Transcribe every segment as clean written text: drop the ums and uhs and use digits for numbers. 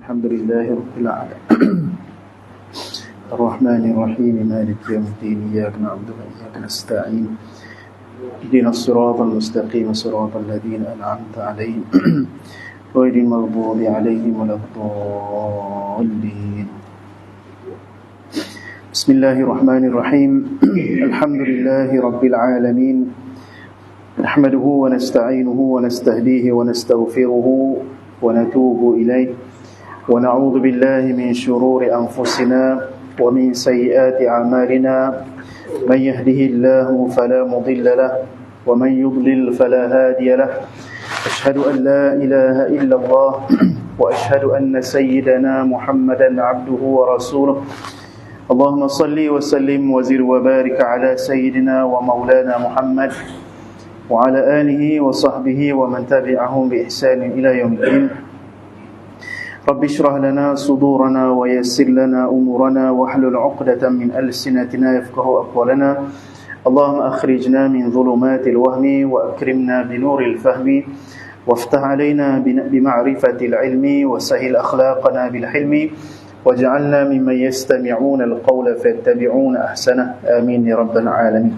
الحمد لله رب العالمين الرحمن الرحيم مالك يوم الدين إياك نعبد وإياك نستعين اهدنا الصراط المستقيم صراط الذين أنعمت عليهم غير المغضوب عليهم ولا الضالين. بسم الله الرحمن الرحيم الحمد لله رب العالمين نحمده ونستعينه ونستهديه ونستغفره ونتوب إليه ونعوذ بالله من شرور أنفسنا ومن سيئات أعمالنا من يهده الله فلا مضل له ومن يضلل فلا هادي له أشهد أن لا إله إلا الله وأشهد أن سيدنا محمدا عبده ورسوله اللهم صل وسلم وزد وبارك على سيدنا ومولانا محمد وعلى آله وصحبه ومن تبعهم بإحسان إلى يوم الدين. رب اشرح لنا صدورنا ويسر لنا أمورنا واحلل عقدة من ألسنتنا يفقهوا أقوالنا اللهم أخرجنا من ظلمات الوهم وأكرمنا بنور الفهم وافتح علينا بمعرفة العلم وسهل أخلاقنا بالحلم واجعلنا ممن يستمعون القول فيتبعون أحسنه آمين يا رب العالمين.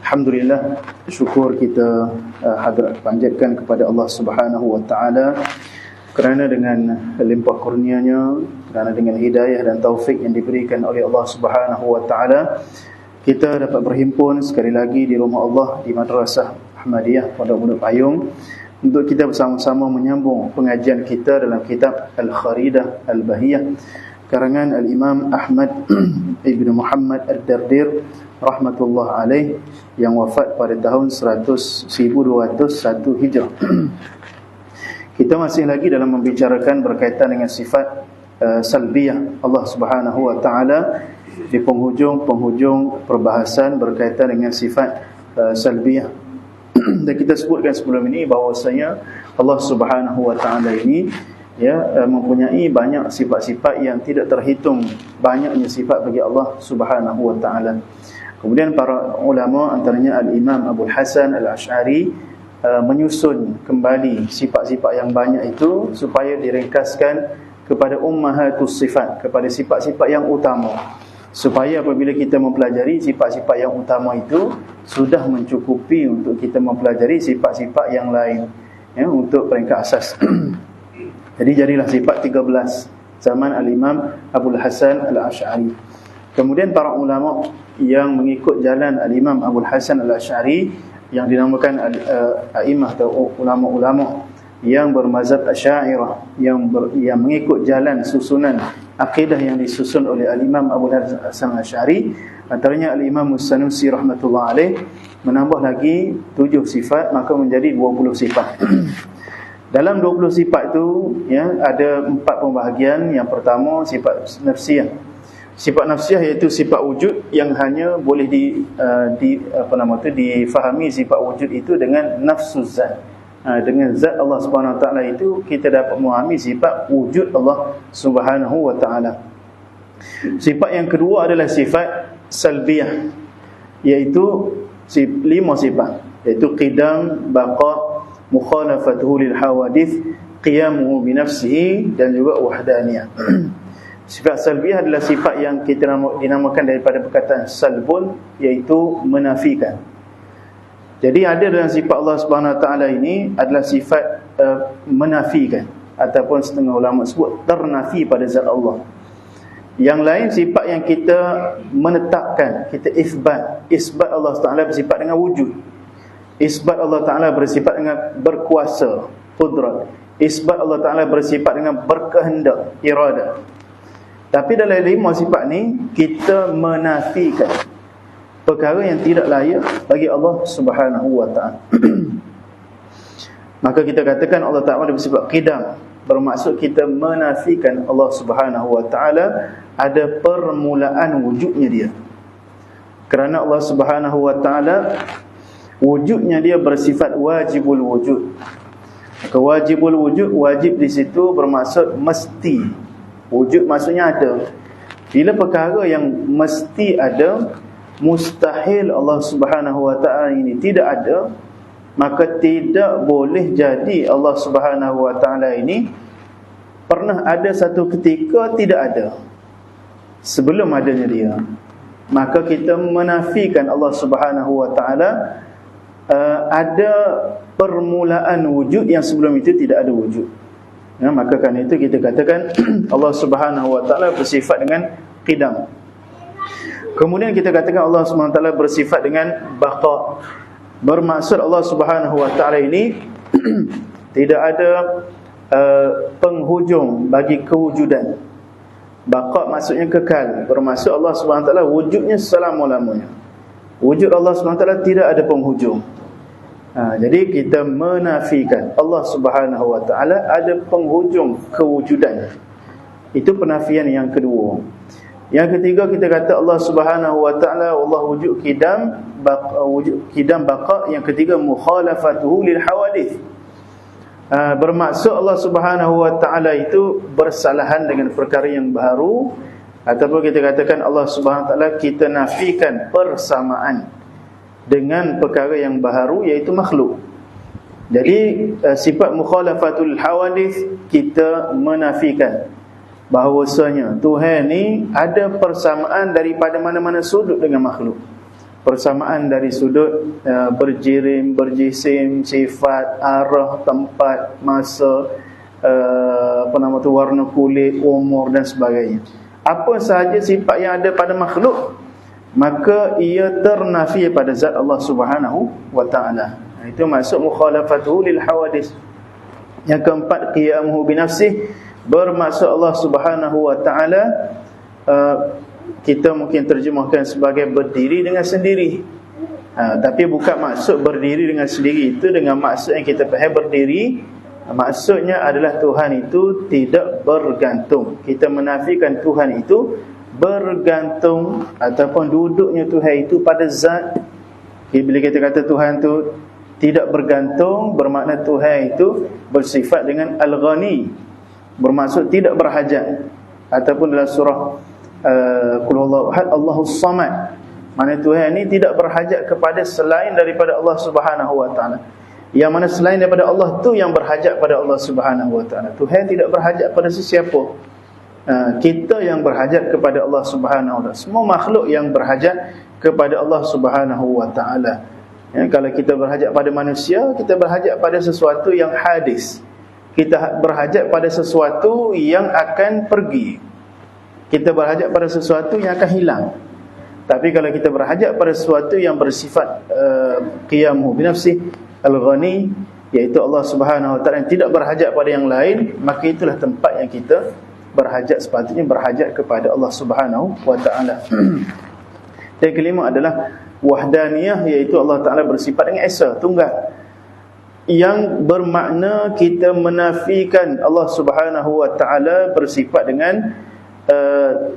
Alhamdulillah, syukur kita panjatkan kepada Allah Subhanahu wa taala kerana dengan limpah kurnianya, kerana dengan hidayah dan taufik yang diberikan oleh Allah Subhanahu wa taala, kita dapat berhimpun sekali lagi di rumah Allah di Madrasah Ahmadiyah Pondok Bunuh Payung untuk kita bersama-sama menyambung pengajian kita dalam kitab Al-Kharidah Al-Bahiyah karangan Al-Imam Ahmad Ibn Muhammad Ad-Dardir rahmatullah alaih yang wafat pada tahun 1201 Hijrah. Kita masih lagi dalam membicarakan berkaitan dengan sifat salbiyah Allah Subhanahu wa taala di penghujung perbahasan berkaitan dengan sifat salbiyah. Dan kita sebutkan sebelum ini bahawasanya Allah Subhanahu wa taala ini mempunyai banyak sifat-sifat yang tidak terhitung banyaknya sifat bagi Allah Subhanahu wa taala. Kemudian para ulama antaranya Al-Imam Abul Hasan Al-Ash'ari menyusun kembali sifat-sifat yang banyak itu supaya diringkaskan kepada ummahatus sifat, kepada sifat-sifat yang utama, supaya apabila kita mempelajari sifat-sifat yang utama itu sudah mencukupi untuk kita mempelajari sifat-sifat yang lain untuk peringkat asas. Jadi jadilah sifat 13 zaman Al-Imam Abul Hasan Al-Ash'ari. Kemudian para ulama yang mengikut jalan Al-Imam Abul Hasan Al-Ash'ari yang dinamakan a'imah atau ulama-ulama yang bermazhab Asy'ariyah yang mengikut jalan susunan akidah yang disusun oleh Al-Imam Abul Hasan Al-Ash'ari, antaranya Al-Imam As-Sanusi rahmatullah alaih menambah lagi 7 sifat, maka menjadi 20 sifat. Dalam 20 sifat itu ada 4 pembahagian. Yang pertama sifat nafsiyah. Sifat nafsiyah iaitu sifat wujud yang hanya boleh difahami sifat wujud itu dengan nafsuz zat. Dengan zat Allah Subhanahu wa taala itu kita dapat memahami sifat wujud Allah Subhanahu wa taala. Sifat yang kedua adalah sifat salbiyah, iaitu 5 sifat, iaitu qidam, baqa, mukhalafatuhu lil hawadith, qiyamuhu bi nafsihi dan juga wahdaniyah. Sifat salbiyah adalah sifat yang kita dinamakan daripada perkataan salbun, iaitu menafikan. Jadi ada dalam sifat Allah Subhanahu wa taala ini adalah sifat menafikan, ataupun setengah ulama sebut ternafi pada zat Allah. Yang lain sifat yang kita menetapkan, kita isbat Allah Taala bersifat dengan wujud. Isbat Allah Taala bersifat dengan berkuasa, qudrat. Isbat Allah Taala bersifat dengan berkehendak, iradah. Tapi dalam 5 sifat ni kita menafikan perkara yang tidak layak bagi Allah Subhanahu wa taala. Maka kita katakan Allah Taala bersifat qidam, bermaksud kita menafikan Allah Subhanahu wa taala ada permulaan wujudnya dia. Kerana Allah Subhanahu wa taala wujudnya dia bersifat wajibul wujud. Maka wajibul wujud, wajib di situ bermaksud mesti. Wujud maksudnya ada. Bila perkara yang mesti ada, mustahil Allah Subhanahu wa taala ini tidak ada, maka tidak boleh jadi Allah Subhanahu wa taala ini pernah ada satu ketika tidak ada sebelum adanya dia, maka kita menafikan Allah Subhanahu wa taala ada permulaan wujud yang sebelum itu tidak ada wujud. Ya, maka kerana itu kita katakan Allah Subhanahu wa taala bersifat dengan qidam. Kemudian kita katakan Allah Subhanahu wa taala bersifat dengan baqa. Bermaksud Allah Subhanahu wa taala ini tidak ada penghujung bagi kewujudan. Baqa maksudnya kekal. Bermaksud Allah Subhanahu wa taala wujudnya selama-lamanya. Wujud Allah Subhanahu wa taala tidak ada penghujung. Jadi kita menafikan Allah Subhanahu wa taala ada penghujung kewujudan. Itu penafian yang kedua. Yang ketiga kita kata Allah Subhanahu wa taala Allah wujud qidam baqa. Yang ketiga mukhalafatuhu lil hawadith. Bermaksud Allah Subhanahu wa taala itu bersalahan dengan perkara yang baru, ataupun kita katakan Allah Subhanahu wa taala kita nafikan persamaan dengan perkara yang baru, iaitu makhluk. Jadi sifat mukhalafatul hawadith kita menafikan bahawasanya Tuhan ni ada persamaan daripada mana-mana sudut dengan makhluk. Persamaan dari sudut berjirim, berjisim, sifat, arah, tempat, masa, warna kulit, umur dan sebagainya. Apa sahaja sifat yang ada pada makhluk, maka ia ternafi pada zat Allah Subhanahu wa taala. Itu maksud mukhalafatuhu lil hawadith. Yang keempat, qiyamuhu binafsih. Bermaksud Allah Subhanahu wa taala kita mungkin terjemahkan sebagai berdiri dengan sendiri. Tapi bukan maksud berdiri dengan sendiri itu dengan maksud yang kita faham berdiri. Maksudnya adalah Tuhan itu tidak bergantung. Kita menafikan Tuhan itu bergantung ataupun duduknya Tuhan itu pada zat. Bila kita kata Tuhan itu tidak bergantung, bermakna Tuhan itu bersifat dengan Al-Ghani, bermaksud tidak berhajat. Ataupun dalam surah Qul huwallahu ahad, Allahus samad, mana Tuhan ini tidak berhajat kepada selain daripada Allah Subhanahu wa taala. Yang mana selain daripada Allah tu yang berhajat pada Allah Subhanahu wa taala. Tuhan tidak berhajat pada sesiapa. Kita yang berhajat kepada Allah Subhanahu wa taala. Semua makhluk yang berhajat kepada Allah Subhanahu wa taala. Ya, kalau kita berhajat pada manusia, kita berhajat pada sesuatu yang hadis. Kita berhajat pada sesuatu yang akan pergi. Kita berhajat pada sesuatu yang akan hilang. Tapi kalau kita berhajat pada sesuatu yang bersifat qiyamuhu binafsih, al-ghani, iaitu Allah Subhanahu wa taala yang tidak berhajat pada yang lain, maka itulah tempat yang kita berhajat, sepatutnya berhajat kepada Allah Subhanahu wa taala. Dan kelima adalah wahdaniyah, iaitu Allah Taala bersifat dengan esa, tunggal, yang bermakna kita menafikan Allah Subhanahu wa taala bersifat dengan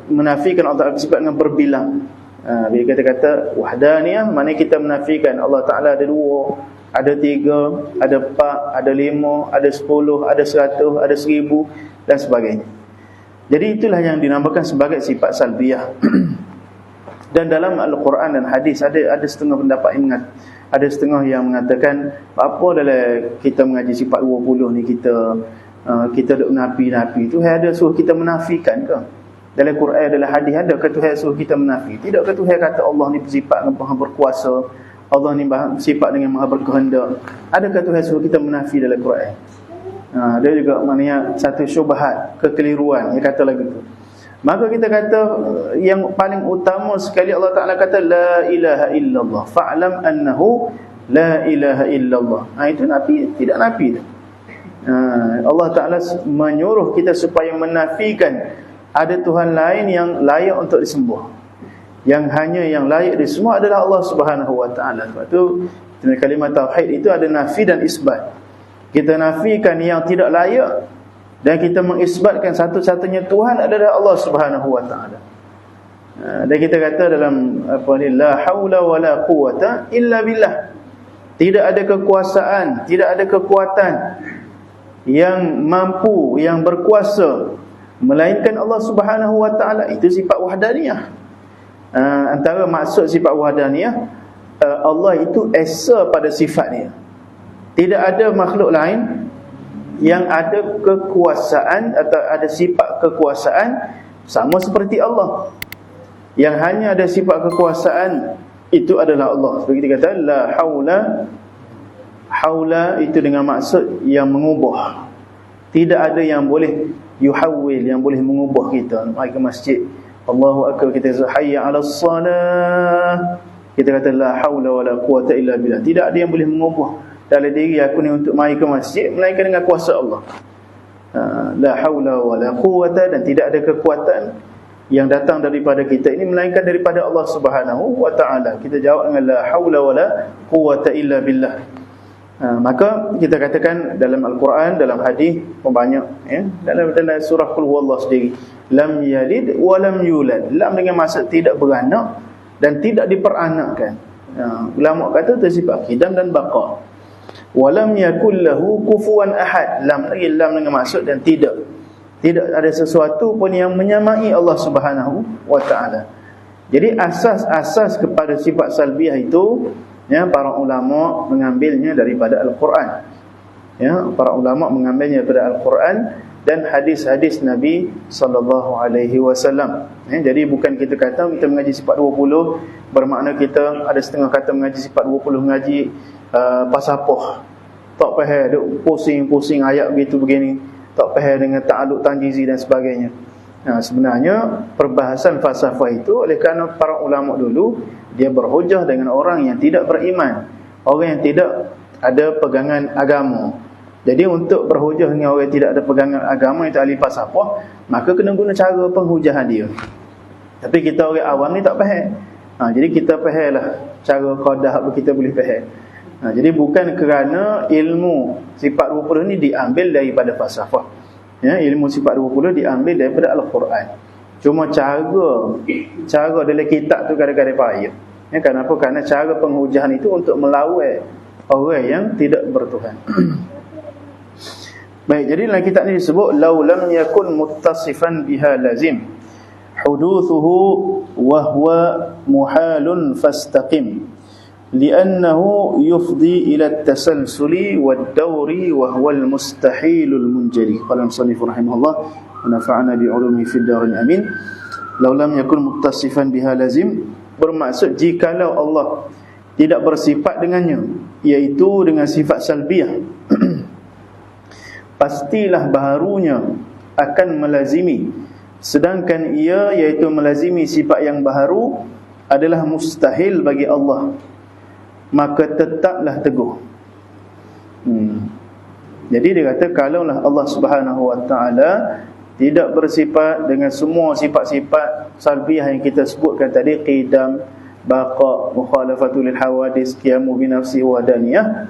menafikan Allah Taala bersifat dengan berbilang. Bila kita kata wahdaniyah, maknanya kita menafikan Allah Taala ada dua, ada tiga, ada empat, ada lima, ada 10, ada 100, ada 1000 dan sebagainya. Jadi itulah yang dinamakan sebagai sifat salbiyah. Dan dalam Al-Quran dan hadis ada setengah pendapat yang ada setengah yang mengatakan apa dalam kita mengaji sifat 20 ni kita duk menafi-nafi. Tuhan ada suruh kita menafikan ke? Dalam Quran, dalam hadis ada ke Tuhan suruh kita menafi? Tidak ke Tuhan kata Allah ni bersifat dengan Maha berkuasa, Allah ni bersifat dengan Maha berkehendak? Adakah Tuhan suruh kita menafi dalam Quran? Dia juga maknanya satu syubhat, kekeliruan, dia kata lagi tu. Maka kita kata yang paling utama sekali Allah Ta'ala kata la ilaha illallah, fa'lam annahu la ilaha illallah. Itu nafi, tidak nafi. Allah Ta'ala menyuruh kita supaya menafikan ada Tuhan lain yang layak untuk disembah. Yang hanya yang layak disembah adalah Allah Subhanahu wa Ta'ala. Sebab tu dalam kalimah tauhid itu ada nafi dan isbat. Kita nafikan yang tidak layak dan kita mengisbatkan satu-satunya Tuhan adalah Allah Subhanahu wa taala. Dan kita kata dalam la haula wala quwata illa billah. Tidak ada kekuasaan, tidak ada kekuatan yang mampu, yang berkuasa melainkan Allah Subhanahu wa taala. Itu sifat wahdaniyah. Antara maksud sifat wahdaniyah, Allah itu esa pada sifatnya. Tidak ada makhluk lain yang ada kekuasaan atau ada sifat kekuasaan sama seperti Allah. Yang hanya ada sifat kekuasaan itu adalah Allah. Seperti kita kata la haula. Haula itu dengan maksud yang mengubah. Tidak ada yang boleh yuhawil, yang boleh mengubah kita. Mari ke masjid, Allahu akbar, kita kata hayya 'alas salah, kita kata la haula wala quwata illa billah. Tidak ada yang boleh mengubah dalam diri aku ni untuk mari ke masjid melainkan dengan kuasa Allah. La haula wala quwata, dan tidak ada kekuatan yang datang daripada kita ini melainkan daripada Allah Subhanahu wa taala. Kita jawab dengan la haula wala quwata illa billah. Maka kita katakan dalam Al-Quran, dalam hadis banyak dalam surah Qul Huwallah sendiri, lam yalid wa lam yulad. Lam dengan maksud tidak beranak dan tidak diperanakkan. Ulama kata tersifat qidam dan baqa. Wa lam yakul lahu kufuwan ahad. Lam dengan maksud dan tidak ada sesuatu pun yang menyamai Allah Subhanahu wa taala. Jadi asas-asas kepada sifat salbiah itu, para ulama mengambilnya daripada Al-Quran. Para ulama mengambilnya daripada Al-Quran dan hadis-hadis Nabi sallallahu alaihi wasallam. Jadi bukan kita kata kita mengaji sifat 20 bermakna kita ada setengah kata mengaji sifat 20 mengaji pasapah. Tak faham, duk pusing-pusing ayat begitu begini. Tak faham dengan ta'alluq tanjizi dan sebagainya. Sebenarnya perbahasan falsafah itu oleh kerana para ulama dulu dia berhujah dengan orang yang tidak beriman, orang yang tidak ada pegangan agama. Jadi untuk berhujah dengan orang yang tidak ada pegangan agama, itu ahli falsafah, maka kena guna cara penghujahan dia. Tapi kita orang awam ni tak faham. Jadi kita fahamlah cara qadah kita boleh faham. Jadi bukan kerana ilmu sifat 20 ni diambil daripada falsafah. Ilmu sifat 20 diambil daripada Al-Quran. Cuma cara dalam kitab tu kadang-kadang payah. Kenapa? Kerana cara penghujahan itu untuk melawai orang yang tidak bertuhan. Baik, jadi dalam kitab ni disebut lau lam yakun muttasifan biha lazim huduthuhu wa huwa muhalun fastaqim li'annahu yufdi ila at-tasalsuli wad-dawri wa huwa al-mustahilul munjali. Qala al-musannif rahimahullah wa nafa'ana bi'ulumihi fid darin amin. Lau lam yakun muttasifan biha lazim bermaksud jikalau Allah tidak bersifat dengannya, iaitu dengan sifat salbiah, pastilah baharunya akan melazimi, sedangkan ia iaitu melazimi sifat yang baharu adalah mustahil bagi Allah, maka tetaplah teguh. Jadi dia kata kalaulah Allah Subhanahu wa taala tidak bersifat dengan semua sifat-sifat salbiah yang kita sebutkan tadi, qidam, baqa, mukhalafatul hawadis, qiyamu bi nafsi wa daniyah,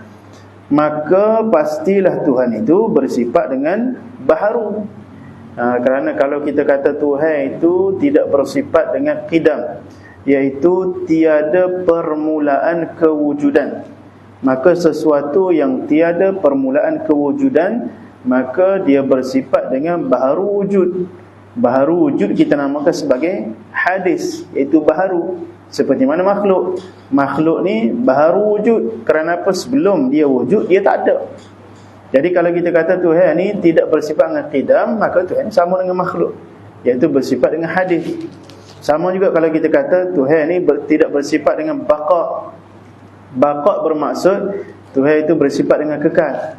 maka pastilah Tuhan itu bersifat dengan baharu. Kerana kalau kita kata Tuhan itu tidak bersifat dengan qidam, iaitu tiada permulaan kewujudan, maka sesuatu yang tiada permulaan kewujudan, maka dia bersifat dengan baharu wujud. Baharu wujud kita namakan sebagai hadis, iaitu baharu. Seperti mana makhluk. Makhluk ni baharu wujud. Kerana apa? Sebelum dia wujud, dia tak ada. Jadi kalau kita kata Tuhan ni tidak bersifat dengan qidam, maka Tuhan sama dengan makhluk, iaitu bersifat dengan hadis. Sama juga kalau kita kata Tuhan ni tidak bersifat dengan baqa. Baqa bermaksud Tuhan itu bersifat dengan kekal.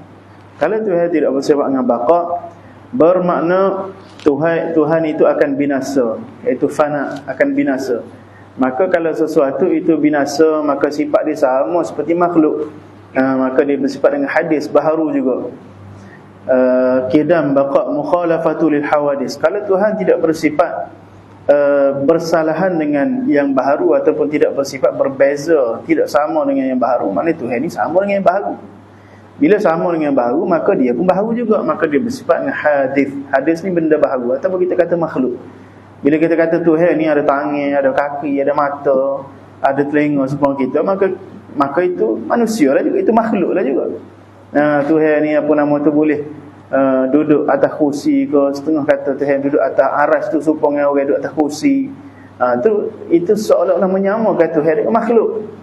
Kalau Tuhan tidak bersifat dengan baqa, bermakna Tuhan itu akan binasa, iaitu fana, akan binasa. Maka kalau sesuatu itu binasa, maka sifat dia sama seperti makhluk. Maka dia bersifat dengan hadis, baharu juga. Qidam, baqa, mukhalafatul hawadis. Kalau Tuhan tidak bersifat bersalahan dengan yang baharu ataupun tidak bersifat berbeza, tidak sama dengan yang baharu, maknanya Tuhan ini sama dengan yang baharu. Bila sama dengan yang baharu, maka dia pun baharu juga. Maka dia bersifat dengan hadis. Hadis ni benda baharu, ataupun kita kata makhluk. Bila kita kata Tuhan ni ada tangan, ada kaki, ada mata, ada telinga seperti kita, maka itu manusia lah juga, itu makhluk lah juga. Tuhan ni apa nama tu boleh duduk atas kursi ke, setengah kata Tuhan duduk atas aras tu supaya orang duduk atas kursi. Itu seolah-olah menyamakan Tuhan dengan makhluk.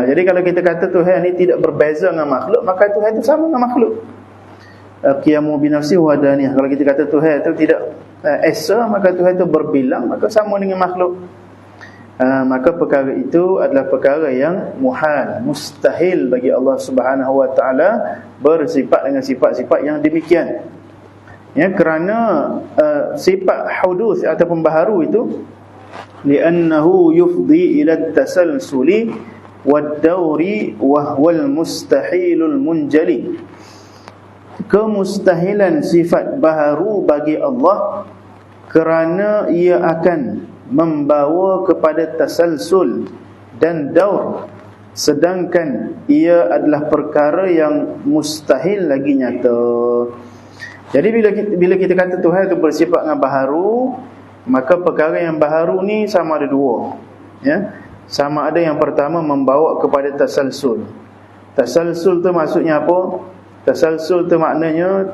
Jadi kalau kita kata Tuhan ni tidak berbeza dengan makhluk, maka Tuhan itu sama dengan makhluk. qiyamu bi nafsi wa daniyah. Kalau kita kata Tuhan itu tidak esa, maka Tuhan itu berbilang, maka sama dengan makhluk. Maka perkara itu adalah perkara yang muhal, mustahil bagi Allah Subhanahu wa taala bersifat dengan sifat-sifat yang demikian. Ya, kerana sifat hudus ataupun baharu itu li'annahu yufdi ila tasalsuli wad-dawri wa huwal mustahilul munjali. Kemustahilan sifat baharu bagi Allah kerana ia akan membawa kepada tasalsul dan daur, sedangkan ia adalah perkara yang mustahil lagi nyata. Jadi bila kita kata Tuhan itu bersifat dengan baharu, maka perkara yang baharu ni sama ada dua, ya. Sama ada yang pertama membawa kepada tasalsul. Tasalsul tu maksudnya apa? Tasalsul tu maknanya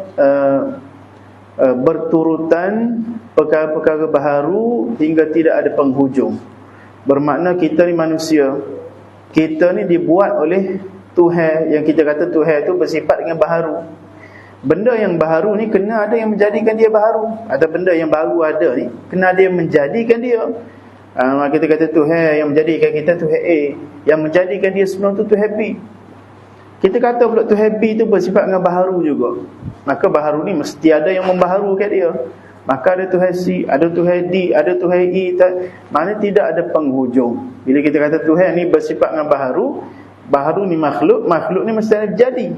berturutan perkara-perkara baharu hingga tidak ada penghujung. Bermakna kita ni manusia, kita ni dibuat oleh Tuhan. Yang kita kata Tuhan itu bersifat dengan baharu. Benda yang baharu ni kena ada yang menjadikan dia baharu. Atau benda yang baru ada ni kena ada yang menjadikan dia. Kita kata Tuhan yang menjadikan kita Tuhan A, yang menjadikan dia sebelum tu Tuhan B. Kita kata pula Tuhan B itu bersifat dengan baharu juga, maka baharu ni mesti ada yang membaharukan dia. Maka ada Tuhan C, ada Tuhan D, ada Tuhan E, maknanya tidak ada penghujung. Bila kita kata Tuhan ni bersifat dengan baharu, baharu ni makhluk, makhluk ni mesti ada jadi.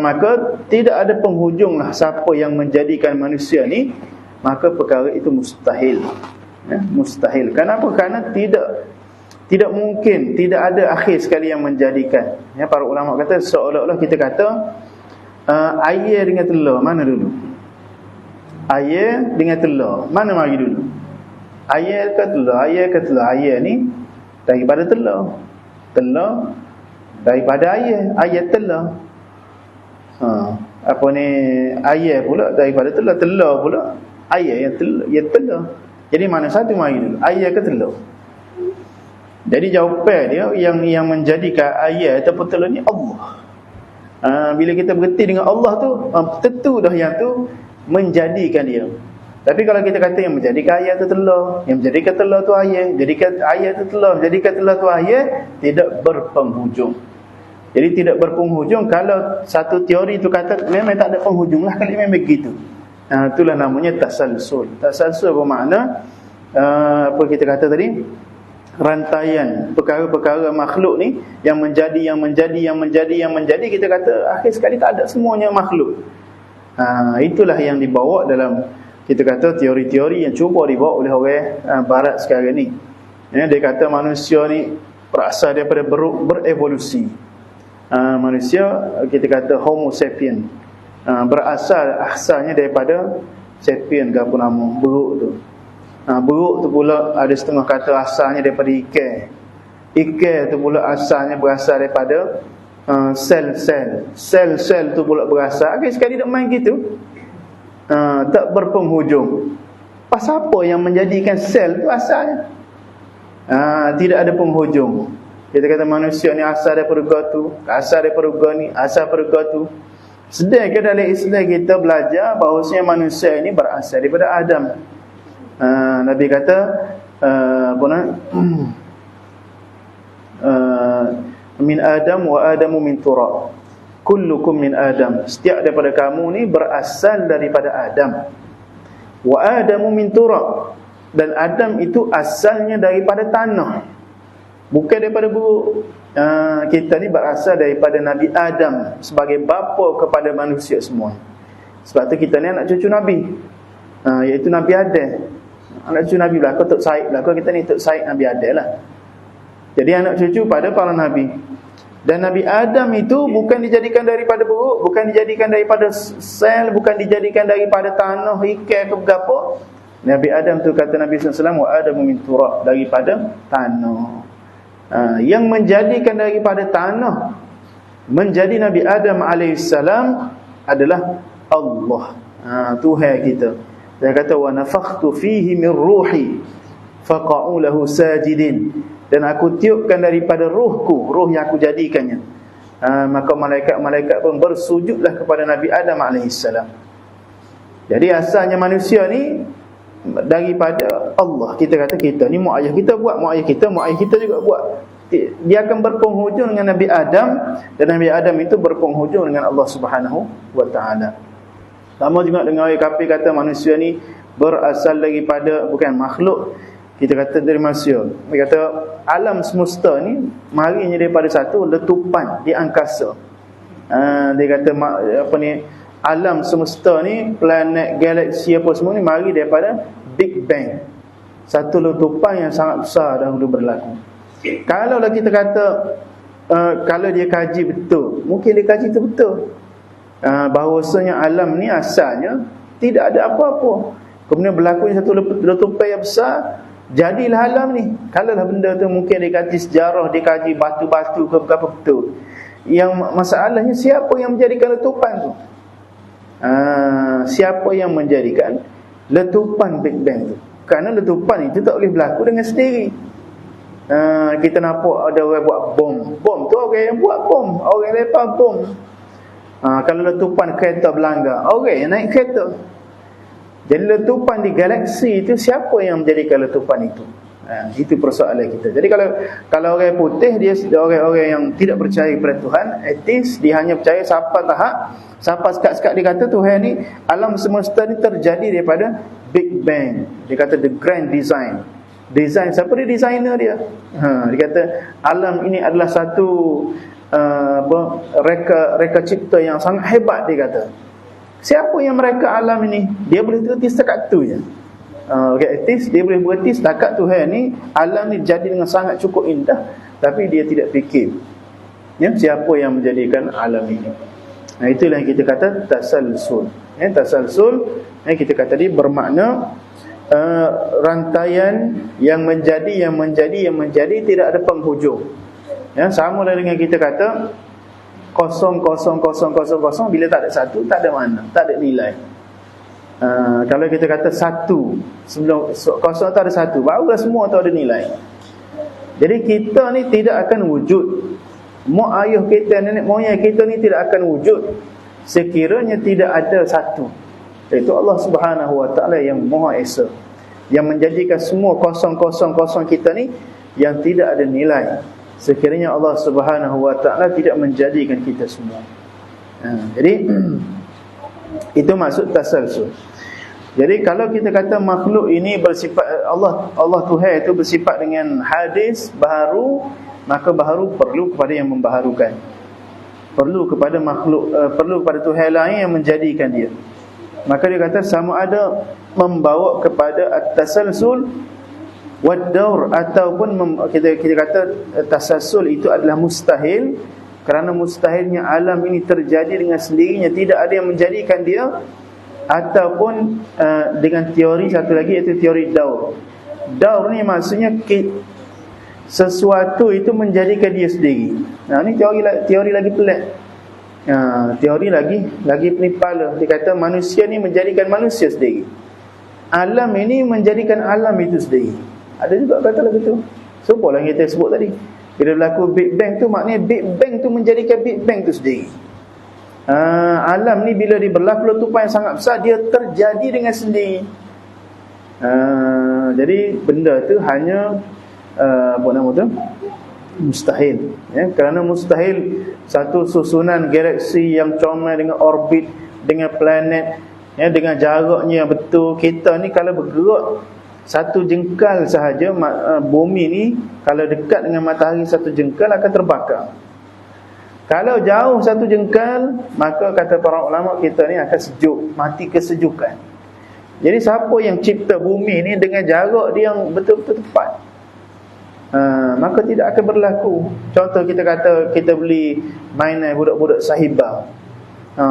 Maka tidak ada penghujung lah siapa yang menjadikan manusia ni, maka perkara itu mustahil, ya, mustahil. Kenapa? Kerana tidak mungkin, tidak ada akhir sekali yang menjadikan. Ya, para ulama kata seolah-olah kita kata air dengan telur mana dulu? Air dengan telur mana mari dulu? Air ke telur? Air ke telur? Air ni daripada telur, telur daripada air, air telur. Apa ni, air pula daripada telur, telur pula air yang telur. Jadi mana satu mari dulu? Air ke telur? Jadi jawapan dia yang menjadikan air ataupun telur ni Allah. Bila kita berhenti dengan Allah tu, tentu dah yang tu menjadikan dia. Tapi kalau kita kata yang menjadikan air tu telur, yang menjadikan telur tu air, jadikan air tu telur, jadikan telur tu air, tidak berpenghujung. Jadi tidak berpenghujung. Kalau satu teori tu kata memang tak ada penghujung lah, kalau memang begitu. Itulah namanya tasalsul. Tasalsul bermakna apa kita kata tadi, rantaian perkara-perkara makhluk ni yang menjadi, kita kata akhir sekali tak ada semuanya makhluk. Itulah yang dibawa dalam, kita kata, teori-teori yang cuba dibawa oleh orang barat sekarang ni. Ya, dia kata manusia ni berasal daripada berevolusi. Manusia, kita kata Homo sapien, asalnya daripada sapien ke apa nama beruk tu. Beruk tu pula ada setengah kata asalnya daripada ikan. Ikan tu pula asalnya berasal daripada sel-sel. Sel-sel tu pula berasal. Sekali tak main gitu, tak berpenghujung. Pasal apa yang menjadikan sel tu asalnya? Tidak ada penghujung. Kita kata manusia ni asal daripada gotu, asal daripada goni, asal daripada gotu. Sedangkan dalam Islam kita belajar bahawasanya manusia ini berasal daripada Adam. Nabi kata min Adam wa Adamu min turab, kullukum min Adam. Setiap daripada kamu ni berasal daripada Adam. Wa Adamu min turab, dan Adam itu asalnya daripada tanah, bukan daripada buruk. Kita ni berasal daripada Nabi Adam sebagai bapa kepada manusia semua. Sebab tu kita ni anak cucu Nabi, iaitu Nabi Adam. Anak cucu Nabi belakang Tok Said, belakang kita ni Tok Said Nabi Adam lah. Jadi anak cucu pada para Nabi. Dan Nabi Adam itu bukan dijadikan daripada buruk, bukan dijadikan daripada sel, bukan dijadikan daripada tanah, ikan ke apa. Nabi Adam tu kata Nabi SAW, wa Adamu min turab, daripada tanah. Yang menjadikan daripada tanah menjadi Nabi Adam AS adalah Allah, Tuhan kita. Dia kata wa nafakhtu fihi min ruhi faqa'u lahu sajidin, dan aku tiupkan daripada ruhku, ruh yang aku jadikannya, Maka malaikat-malaikat pun bersujudlah kepada Nabi Adam AS. Jadi asalnya manusia ni daripada Allah. Kita kata kita ni mak ayah kita buat, mak ayah kita juga buat. Dia akan berpenghujung dengan Nabi Adam, dan Nabi Adam itu berpenghujung dengan Allah Subhanahu wa taala. Sama juga dengan orang kafir kata manusia ni berasal daripada, bukan makhluk, kita kata dari manusia. Dia kata alam semesta ni marinya daripada satu letupan di angkasa. Dia kata alam semesta ni, planet, galaksi apa semua ni mari daripada Big Bang. Satu letupan yang sangat besar dahulu berlaku. Kalaulah kita kata kalau dia kaji betul, mungkin dia kaji itu betul, bahawasanya alam ni asalnya tidak ada apa-apa, kemudian berlakunya satu letupan yang besar, jadilah alam ni. Kalaulah benda tu mungkin dia kaji sejarah, dia kaji batu-batu ke apa betul. Yang masalahnya siapa yang menjadikan letupan tu? Siapa yang menjadikan letupan Big Bang tu? Kerana letupan itu tak boleh berlaku dengan sendiri. Kita nampak ada orang buat bom tu orang yang buat bom, orang yang lepas bom. Kalau letupan kereta berlanggar, orang yang naik kereta. Jadi letupan di galaksi itu siapa yang menjadikan letupan itu? Itu persoalan kita. Jadi kalau orang putih, dia orang-orang yang tidak percaya kepada Tuhan, ateis, dia hanya percaya sampai sekat-sekat dia kata Tuhan ni, alam semesta ni terjadi daripada Big Bang. Dia kata the grand design. Design, siapa dia designer dia? Dia kata alam ini adalah satu reka cipta yang sangat hebat, dia kata. Siapa yang mereka alam ini? Dia boleh terhenti setakat tu je. Ateis, dia boleh berhenti setakat Tuhan ni, alam ni jadi dengan sangat cukup indah, tapi dia tidak fikir siapa yang menjadikan alam ini. Itulah yang kita kata tasalsul. Tasalsul kita kata tadi bermakna rantaian yang menjadi tidak ada penghujung. Sama lah dengan kita kata 0,0,0,0,0 bila tak ada satu, tak ada mana, tak ada nilai. Kalau kita kata satu, sebelum kosong tu ada satu, barulah semua tu ada nilai. Jadi kita ni tidak akan wujud, mak ayah kita, nenek moyang kita ni tidak akan wujud sekiranya tidak ada satu, iaitu Allah Subhanahu wa taala yang Maha Esa, yang menjadikan semua kosong-kosong kita ni yang tidak ada nilai, sekiranya Allah Subhanahu wa taala tidak menjadikan kita semua. Jadi itu maksud tasalsul. Jadi kalau kita kata makhluk ini bersifat Allah Tuhan itu bersifat dengan hadis baharu, maka baharu perlu kepada yang membaharukan. Perlu kepada makhluk, perlu kepada Tuhan lain yang menjadikan dia. Maka dia kata sama ada membawa kepada at-tasalsul wad-daur, ataupun kita kata tasalsul itu adalah mustahil, kerana mustahilnya alam ini terjadi dengan sendirinya, tidak ada yang menjadikan dia, ataupun dengan teori satu lagi, iaitu teori daur. Daur ni maksudnya sesuatu itu menjadikan dia sendiri. Ni teori lagi pelik. Teori lagi penipala. Dia kata manusia ni menjadikan manusia sendiri, alam ini menjadikan alam itu sendiri. Ada juga kata lagu tu. Serupalah yang kita sebut tadi. Bila berlaku Big Bang tu, maknanya Big Bang tu menjadikan Big Bang tu sendiri. Alam ni bila dia berlaku letupan yang sangat besar, dia terjadi dengan sendiri. Jadi benda tu hanya apa nama tu? Mustahil. Kerana mustahil satu susunan galaksi yang comel dengan orbit, dengan planet, dengan jaraknya yang betul. Kita ni kalau bergerak satu jengkal sahaja, bumi ni kalau dekat dengan matahari satu jengkal akan terbakar. Kalau jauh satu jengkal, maka kata para ulama, kita ni akan sejuk, mati kesejukan. Jadi siapa yang cipta bumi ni dengan jarak dia yang betul-betul tepat, maka tidak akan berlaku. Contoh kita kata kita beli mainan budak-budak sahibah,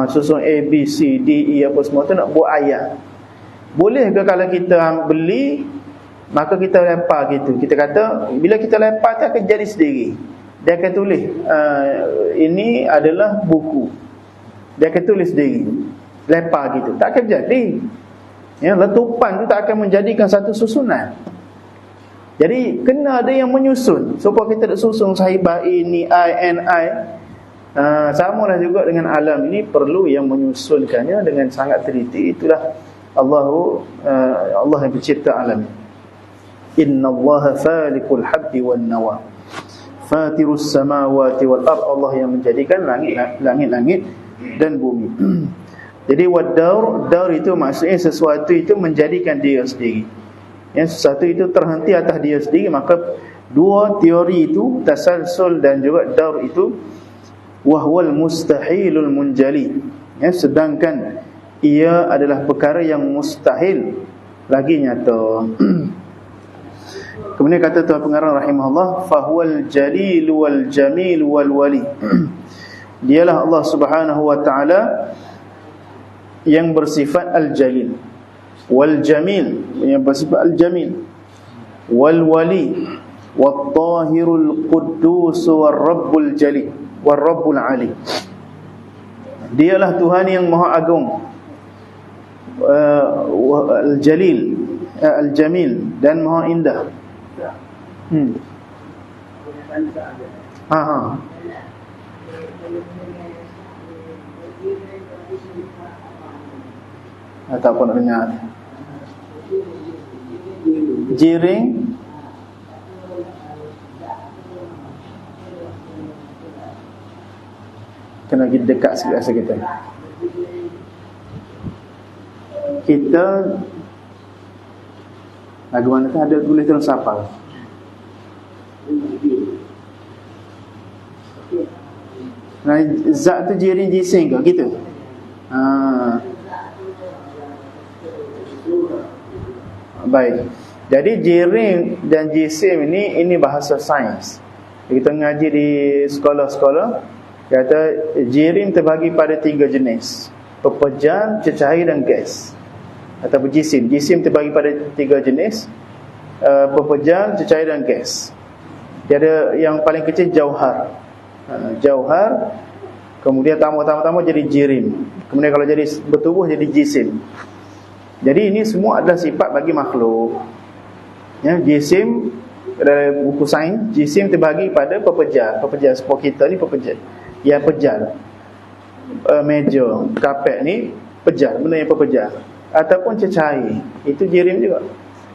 susun A, B, C, D, E apa semua tu nak buat ayat. Boleh ke kalau kita beli, maka kita lempar gitu. Kita kata bila kita lempar tu akan jadi sendiri. Dia akan tulis ini adalah buku. Dia akan tulis sendiri. Lempar gitu, tak akan jadi. Letupan tu tak akan menjadikan satu susunan. Jadi kena ada yang menyusun. Supaya kita tak susun sahibah ini I and I. Samalah juga dengan alam ini, perlu yang menyusunkannya dengan sangat teliti. Itulah Allah yang pencipta alam. Innallaha falikul habbi wan nawa, fatirus samawati wal ard. Allah yang menjadikan langit-langit dan bumi. Jadi wad-daur itu maksudnya sesuatu itu menjadikan dia sendiri. Sesuatu itu terhenti atas dia sendiri. Maka dua teori itu, tasalsul dan juga daur itu, wahwal mustahilul munjali, sedangkan ia adalah perkara yang mustahil lagi nyata. Kemudian kata Tuan Pengarang rahimahullah, fahuwal jalil wal jamil wal wali. Dialah Allah Subhanahu wa taala yang bersifat al-jalil, wal jamil yang bersifat al-jamil, wal wali, wat tahirul quddus war rabbul jalil war rabbul ali. Dialah Tuhan yang maha agung, al-jalil, al-jamil, dan maha indah. Tak apa nak dengar. Jiring, kena pergi dekat sikit rasa kita. Lagu mana tu ada tulis dalam sapal. Nah, zat tu jiring jising ke gitu. Baik. Jadi jirim dan jisim ini bahasa sains. Kita ngaji di sekolah-sekolah, kata jirim terbagi pada 3 jenis: pepejan, cecair dan gas. Ataupun jisim. Jisim terbagi pada 3 jenis: pepejan, cecair dan gas. Tiada yang paling kecil jauhar. Jauhar, kemudian tambah jadi jirim. Kemudian kalau jadi bertubuh jadi jisim. Jadi ini semua adalah sifat bagi makhluk. Jisim, dalam buku sains, jisim terbagi pada pepejar. Pepejar sport kita ni pepejar. Ya, pejar. Meja, kapet ni pejar, benda yang pepejar. Ataupun cecair, itu jirim juga.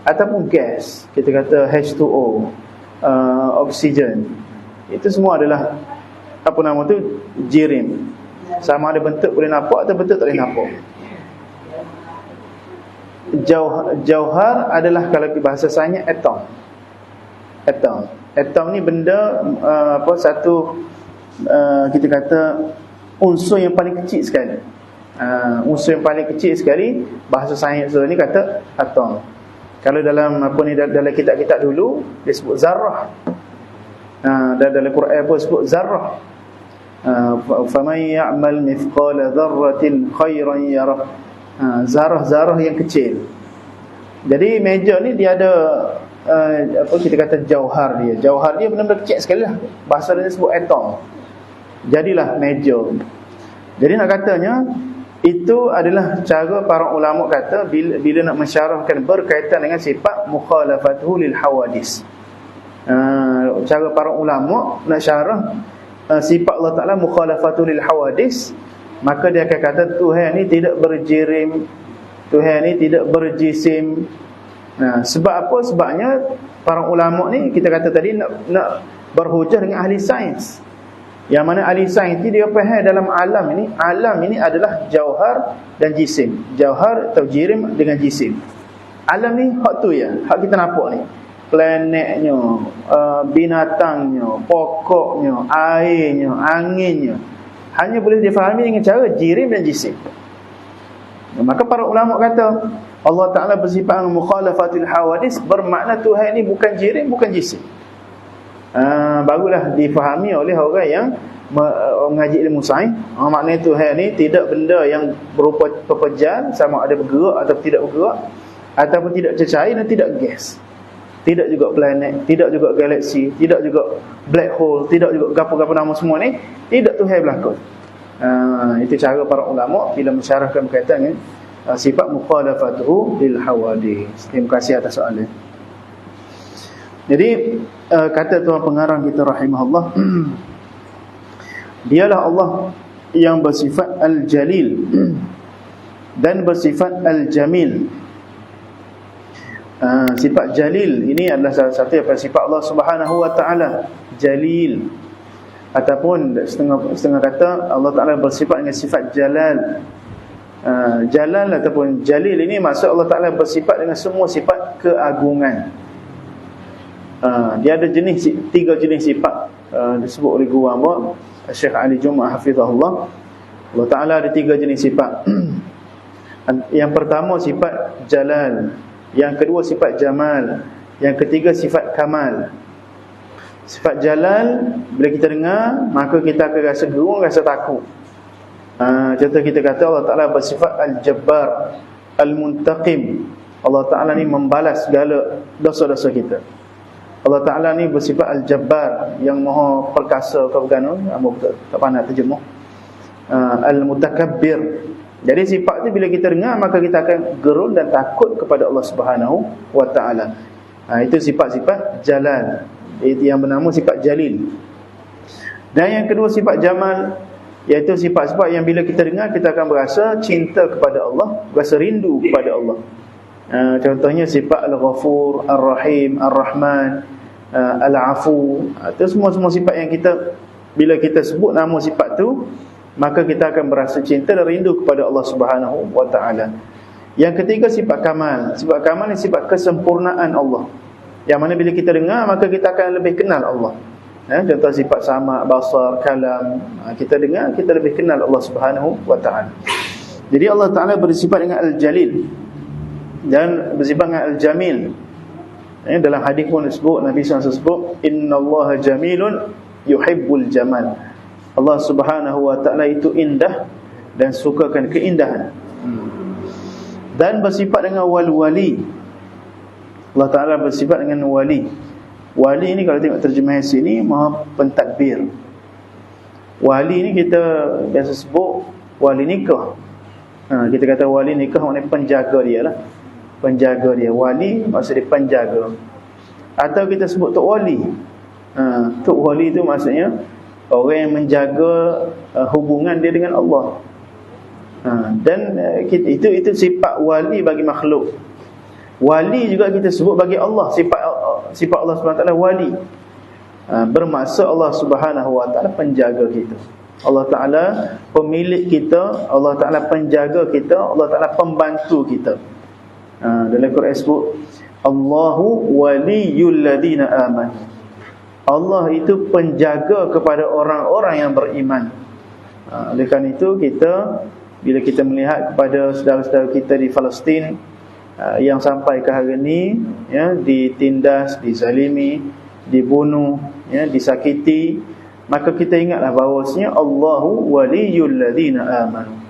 Ataupun gas, kita kata H2O, oksigen. Itu semua adalah jirim. Sama ada bentuk boleh nampak atau bentuk tak boleh nampak. Jauhar adalah kalau bahasa sainsnya atom. Atom ni benda satu kita kata unsur yang paling kecil sekali. Unsur yang paling kecil sekali bahasa sains ni kata atom. Kalau dalam dalam kitab-kitab dulu dia sebut zarrah. Dan dalam Quran pun sebut zarrah. Faman ya'mal mithqala dzarratin khairan yarah. Zarah-zarah yang kecil. Jadi meja ni dia ada kita kata jauhar dia. Jauhar dia benar-benar kecil sekali lah. Bahasa dia sebut atom. Jadilah meja. Jadi nak katanya itu adalah cara para ulama kata bila nak mensyarahkan berkaitan dengan sifat mukhalafatuhu lil hawadis. Cara para ulama nak syarah sifat Allah Ta'ala mukhalafatuhu lil hawadis, maka dia akan kata Tuhan ni tidak berjirim, Tuhan ni tidak berjisim. Sebab apa? Sebabnya para ulama ni kita kata tadi nak berhujah dengan ahli sains. Yang mana ahli sains ni dia faham dalam alam ini adalah jauhar dan jisim. Jauhar atau jirim dengan jisim. Alam ni hak tu ya, hak kita nampak ni. Planetnya, binatangnya, pokoknya, airnya, anginnya, hanya boleh difahami dengan cara jirim dan jisim. Maka para ulama kata Allah Ta'ala bersifat mukhalafatul hawadis, bermakna Tuhan ini bukan jirim, bukan jisim. Barulah difahami oleh orang yang mengaji ilmu sains. Maknanya Tuhan ini tidak benda yang berupa pepejan, sama ada bergerak atau tidak bergerak, ataupun tidak cecair dan tidak gas. Tidak juga planet, tidak juga galaksi, tidak juga black hole, tidak juga gapo-gapo nama semua ni, tidak Tuhan berlaku. Itu cara para ulama bila mensyarahkan berkaitan dengan sifat mukhalafatuhu lil hawadis. Terima kasih atas soalan. Jadi kata tuan pengarang kita rahimahullah, Dialah Allah yang bersifat Al-Jalil dan bersifat Al-Jamil. Sifat Jalil ini adalah salah satu daripada sifat Allah Subhanahu wa taala, Jalil. Ataupun setengah kata Allah Taala bersifat dengan sifat Jalal. Jalal ataupun Jalil ini maksud Allah Taala bersifat dengan semua sifat keagungan. Dia ada tiga jenis sifat disebut oleh guru hamba Syekh Ali Jumaah hafizahullah. Allah Taala ada tiga jenis sifat. Yang pertama sifat Jalal, yang kedua sifat Jamal, yang ketiga sifat Kamal. Sifat Jalal bila kita dengar maka kita akan rasa gerung, rasa takut. Contoh kita kata Allah Ta'ala bersifat Al-Jabbar, Al-Muntaqim. Allah Ta'ala ni membalas segala dosa-dosa kita. Allah Ta'ala ni bersifat Al-Jabbar, yang maha perkasa. Kau bukan, tak pandai terjemuh. Al-Mutakabbir. Jadi sifat tu bila kita dengar maka kita akan gerun dan takut kepada Allah Subhanahu wa Ta'ala. Itu sifat-sifat Jalal, itu yang bernama sifat Jalil. Dan yang kedua sifat Jamal, iaitu sifat-sifat yang bila kita dengar kita akan berasa cinta kepada Allah, berasa rindu kepada Allah. Contohnya sifat Al-Ghafur, Ar-Rahim, Ar-Rahman, Al-Afu. Itu semua sifat yang kita, bila kita sebut nama sifat tu, maka kita akan berasa cinta dan rindu kepada Allah Subhanahu wa Ta'ala. Yang ketiga sifat Kamal. Sifat Kamal ni sifat kesempurnaan Allah, yang mana bila kita dengar maka kita akan lebih kenal Allah. Contoh sifat sama, basar, kalam. Kita dengar kita lebih kenal Allah Subhanahu wa Ta'ala. Jadi Allah Ta'ala bersifat dengan Al-Jalil dan bersifat dengan Al-Jamil. Dalam hadis pun disebut, Nabi SAW sebut, innallaha jamilun yuhibbul jamal. Allah Subhanahu wa Ta'ala itu indah dan sukakan keindahan. Dan bersifat dengan wali. Allah Ta'ala bersifat dengan wali. Wali ni kalau tengok terjemahan sini, maha pentadbir. Wali ni kita biasa sebut wali nikah. Kita kata wali nikah maknanya penjaga dia lah. Penjaga dia. Wali maksud dia penjaga. Atau kita sebut tok wali. Tok wali tu maksudnya orang yang menjaga hubungan dia dengan Allah. Dan itu sifat wali bagi makhluk. Wali juga kita sebut bagi Allah. Sifat Allah SWT wali, bermaksud Allah Subhanahu wa Ta'ala penjaga kita. Allah Ta'ala pemilik kita, Allah Ta'ala penjaga kita, Allah Ta'ala pembantu kita. Dalam Quran sebut Allahu waliyul ladina amanu. Allah itu penjaga kepada orang-orang yang beriman. Oleh kerana itu kita, bila kita melihat kepada saudara-saudara kita di Palestin yang sampai ke hari ini, ditindas, dizalimi, dibunuh, disakiti, maka kita ingatlah bahawasanya Allahu waliyul ladina amanu.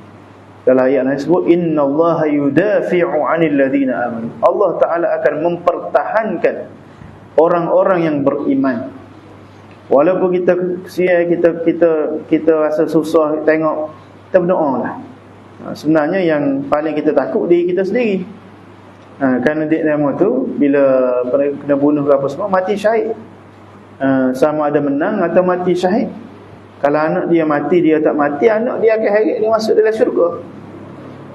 Dalam ayat lain sebut innallaha yudafi'u 'anil ladina amanu. Allah Ta'ala akan mempertahankan orang-orang yang beriman. Walaupun kita rasa susah tengok, kita berdoalah. Sebenarnya yang paling kita takut diri kita sendiri. Kerana dia nama tu bila kena bunuh ke apa semua, mati syahid. Sama ada menang atau mati syahid. Kalau anak dia mati, dia tak mati, anak dia akan heret dia masuk dalam syurga.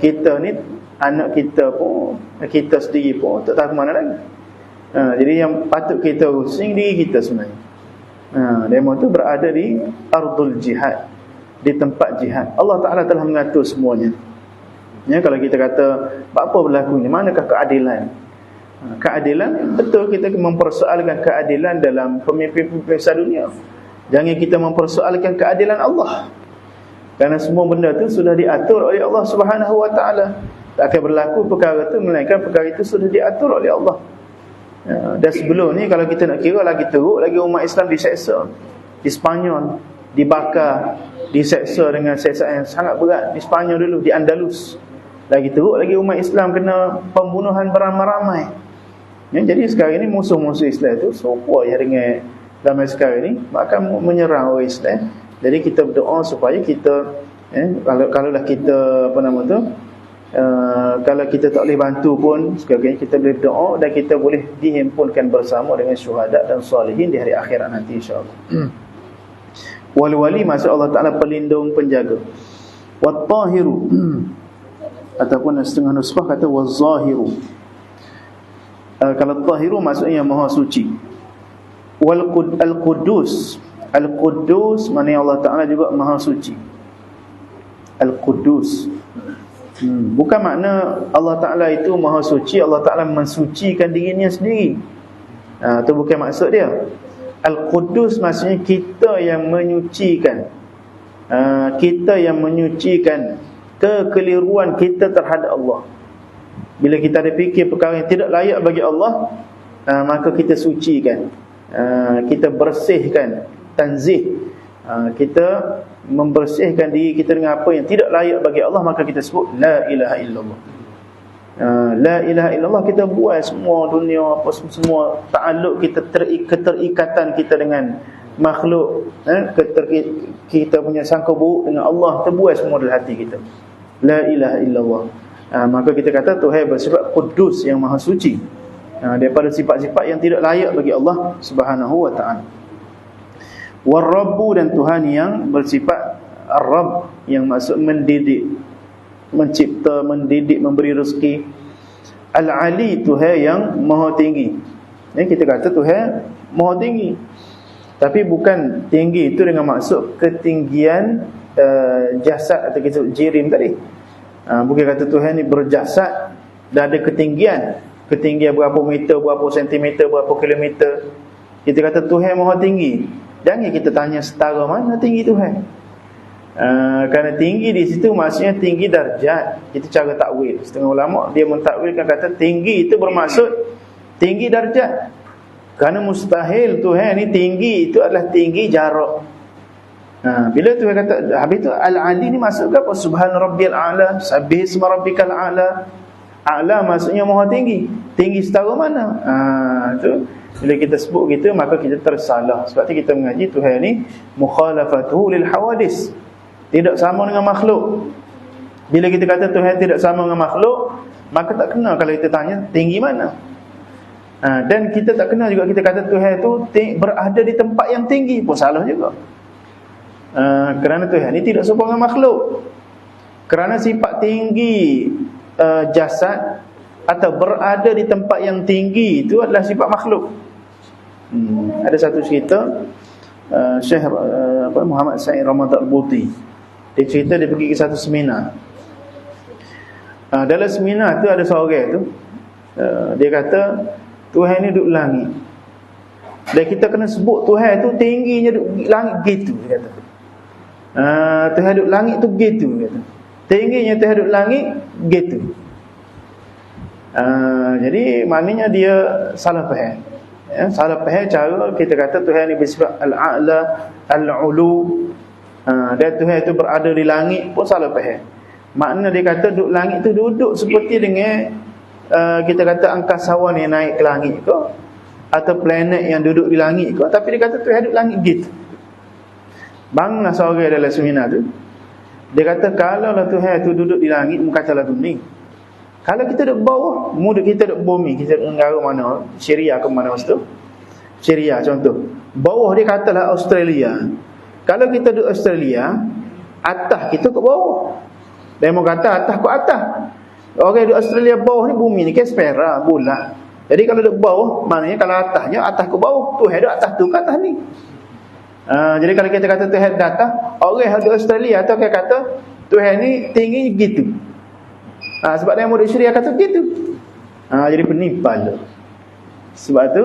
Kita ni, anak kita pun, kita sendiri pun tak tahu ke mana lagi. Jadi yang patut kita rusing diri kita sebenarnya. Demo tu berada di ardul jihad, di tempat jihad. Allah Ta'ala telah mengatur semuanya. Kalau kita kata apa berlaku ni, manakah keadilan? Keadilan, betul kita mempersoalkan keadilan dalam pemimpin-pemimpin dunia. Jangan kita mempersoalkan keadilan Allah, kerana semua benda tu sudah diatur oleh Allah Subhanahu wa Ta'ala. Tak akan berlaku perkara tu melainkan perkara itu sudah diatur oleh Allah. Dan sebelum ni kalau kita nak kira lagi teruk lagi, umat Islam diseksa di Spanyol, dibakar, diseksa dengan seksaan yang sangat berat di Spanyol dulu, di Andalus. Lagi teruk lagi umat Islam kena pembunuhan beramai-ramai. Jadi sekarang ini musuh-musuh Islam itu serupa dengan zaman sekarang ini, maka menyerang orang Islam. Jadi kita berdoa supaya kita kalaulah kita kalau kita tak boleh bantu pun, sekarang kita boleh berdoa dan kita boleh dihimpunkan bersama dengan syuhada dan salihin di hari akhirat nanti, insya-Allah. Wal-wali maksud Allah Ta'ala pelindung, penjaga. Wat-tahiru ataupun setengah nuskhah kata waz-zahiru. Kalau tahiru maksudnya maha suci. Al-Quddus, Al-Quddus maknanya Allah Ta'ala juga maha suci. Al-Quddus, bukan makna Allah Ta'ala itu maha suci, Allah Ta'ala mensucikan dirinya sendiri. Itu bukan maksud dia. Al-Quddus maksudnya kita yang menyucikan, kita yang menyucikan kekeliruan kita terhadap Allah. Bila kita ada fikir perkara yang tidak layak bagi Allah, maka kita sucikan, kita bersihkan, tanzih, kita membersihkan diri kita dengan apa yang tidak layak bagi Allah, maka kita sebut la ilaha illallah. La ilaha illallah, kita buat semua dunia, apa semua ta'alluq kita, keterikatan kita dengan makhluk, kita punya sangka buruk dengan Allah, kita buat semua dalam hati kita. La ilaha illallah. Maka kita kata Tuhan bersifat Quddus, yang maha suci, daripada sifat-sifat yang tidak layak bagi Allah Subhanahu wa ta'ala. War-Rabbu, dan Tuhan yang bersifat Ar-Rabb, yang maksud mendidik, mencipta, mendidik, memberi rezeki. Al-Ali, Tuhan yang maha tinggi. Kita kata Tuhan maha tinggi, tapi bukan tinggi itu dengan maksud ketinggian jasad atau kita jirim tadi. Bukan kata Tuhan ni berjasad dan ada ketinggian berapa meter, berapa sentimeter, berapa kilometer. Kita kata Tuhan maha tinggi, jangan kita tanya setara mana tinggi Tuhan. Kerana tinggi di situ maksudnya tinggi darjat. Itu cara takwil. Setengah ulama dia mentakwilkan kata tinggi itu bermaksud tinggi darjat. Kerana mustahil Tuhan ni tinggi itu adalah tinggi jarak. Bila Tuhan kata, habis tu Al-Ali ni maksud apa? Subhana rabbiyal a'la, sabbih isma rabbikal a'la. A'la maksudnya maha tinggi. Tinggi setara mana? Tu bila kita sebut gitu, maka kita tersalah. Sebab tu kita mengaji Tuhan ni mukhalafatuhu lil hawadis, tidak sama dengan makhluk. Bila kita kata Tuhan tidak sama dengan makhluk, maka tak kena kalau kita tanya tinggi mana. Dan kita tak kena juga kita kata Tuhan itu berada di tempat yang tinggi, pun salah juga. Kerana Tuhan ini tidak serupa dengan makhluk. Kerana sifat tinggi jasad atau berada di tempat yang tinggi itu adalah sifat makhluk. Ada satu cerita, Syekh Muhammad Sa'id Ramadan Al-Buti, dia cerita dia pergi ke satu seminar. Dalam seminar tu ada seorang tu, dia kata Tuhan ni duduk langit, dan kita kena sebut Tuhan tu tingginya duduk langit gitu, dia kata. Tuhan duduk langit tu gitu, dia kata. Tingginya Tuhan duduk langit gitu. Jadi maknanya dia salah faham. Salah faham cara kita kata Tuhan ni bersifat al-a'la, al-ulu, dan Tuhan itu berada di langit pun salah faham. Makna dia kata duduk langit tu duduk seperti dengan kita kata angkasawan yang naik ke langit ke, atau planet yang duduk di langit ke. Tapi dia kata Tuhan duduk langit gitu. Banglah seorang dalam seminar tu, dia kata kalau lah Tuhan tu duduk di langit, katalah dunia. Kalau kita duduk bawah, muda kita duduk bumi, kita duduk negara mana, Syria ke mana masa tu, Syria contoh, bawah dia katalah Australia. Kalau kita duduk Australia, atas kita ke bawah. Dia mau kata atas ke atas. Orang duduk Australia bawah ni, bumi ni kan spera, bulat. Jadi kalau duduk bawah, maknanya kalau atasnya atas ke bawah, Tuhan duduk atas tu ke atas ni. Jadi kalau kita kata Tuhan di atas, orang yang duduk Australia atau kita kata Tuhan ni tinggi gitu. Sebab dia murid Syria kata begitu. Jadi penimpal tu. Sebab tu